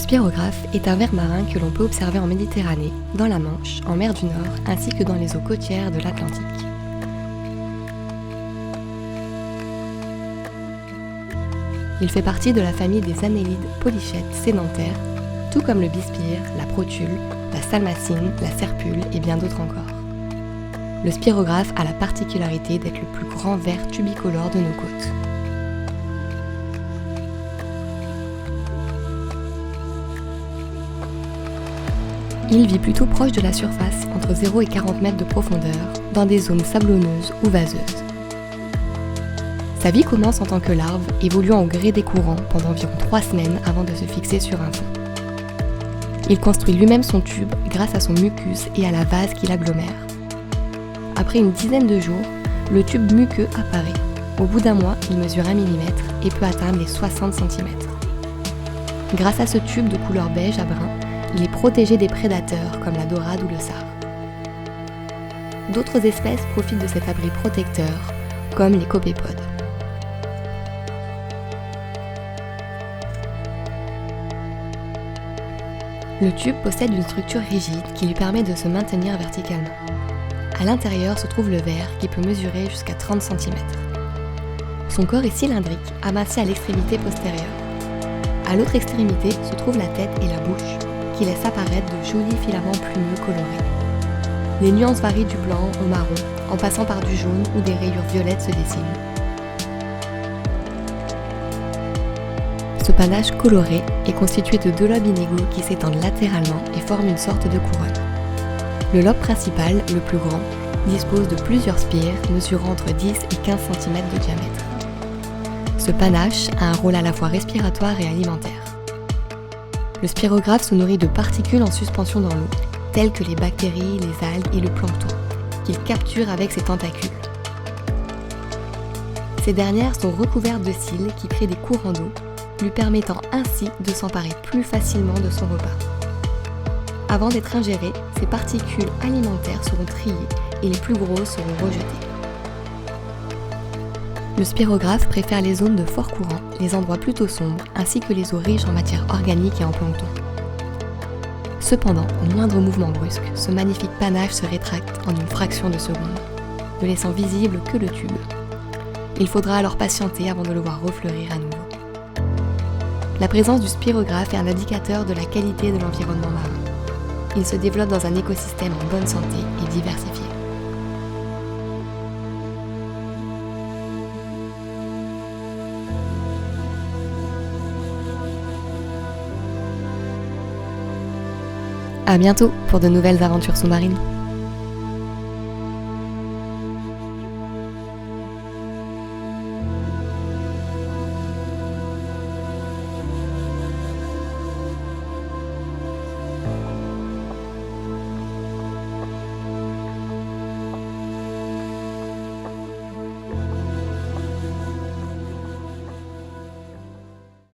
spirographe est un ver marin que l'on peut observer en Méditerranée, dans la Manche, en mer du Nord, ainsi que dans les eaux côtières de l'Atlantique. Il fait partie de la famille des annélides polychètes sédentaires, tout comme le bispire, la protule, la salmacine, la serpule et bien d'autres encore. Le spirographe a la particularité d'être le plus grand ver tubicolore de nos côtes. Il vit plutôt proche de la surface, entre 0 et 40 mètres de profondeur, dans des zones sablonneuses ou vaseuses. Sa vie commence en tant que larve, évoluant au gré des courants pendant environ 3 semaines avant de se fixer sur un fond. Il construit lui-même son tube grâce à son mucus et à la vase qui l'agglomère. Après une dizaine de jours, le tube muqueux apparaît. Au bout d'un mois, il mesure 1 mm et peut atteindre les 60 cm. Grâce à ce tube de couleur beige à brun, il est protégé des prédateurs comme la dorade ou le sard. D'autres espèces profitent de cet abri protecteur, comme les copépodes. Le tube possède une structure rigide qui lui permet de se maintenir verticalement. À l'intérieur se trouve le ver qui peut mesurer jusqu'à 30 cm. Son corps est cylindrique, aminci à l'extrémité postérieure. À l'autre extrémité se trouvent la tête et la bouche, qui laisse apparaître de jolis filaments plumeux colorés. Les nuances varient du blanc au marron, en passant par du jaune où des rayures violettes se dessinent. Ce panache coloré est constitué de 2 lobes inégaux qui s'étendent latéralement et forment une sorte de couronne. Le lobe principal, le plus grand, dispose de plusieurs spires mesurant entre 10 et 15 cm de diamètre. Ce panache a un rôle à la fois respiratoire et alimentaire. Le spirographe se nourrit de particules en suspension dans l'eau, telles que les bactéries, les algues et le plancton, qu'il capture avec ses tentacules. Ces dernières sont recouvertes de cils qui créent des courants d'eau, lui permettant ainsi de s'emparer plus facilement de son repas. Avant d'être ingérées, ces particules alimentaires seront triées et les plus grosses seront rejetées. Le spirographe préfère les zones de fort courant, les endroits plutôt sombres, ainsi que les eaux riches en matière organique et en plancton. Cependant, au moindre mouvement brusque, ce magnifique panache se rétracte en une fraction de seconde, ne laissant visible que le tube. Il faudra alors patienter avant de le voir refleurir à nouveau. La présence du spirographe est un indicateur de la qualité de l'environnement marin. Il se développe dans un écosystème en bonne santé et diversifié. À bientôt pour de nouvelles aventures sous-marines.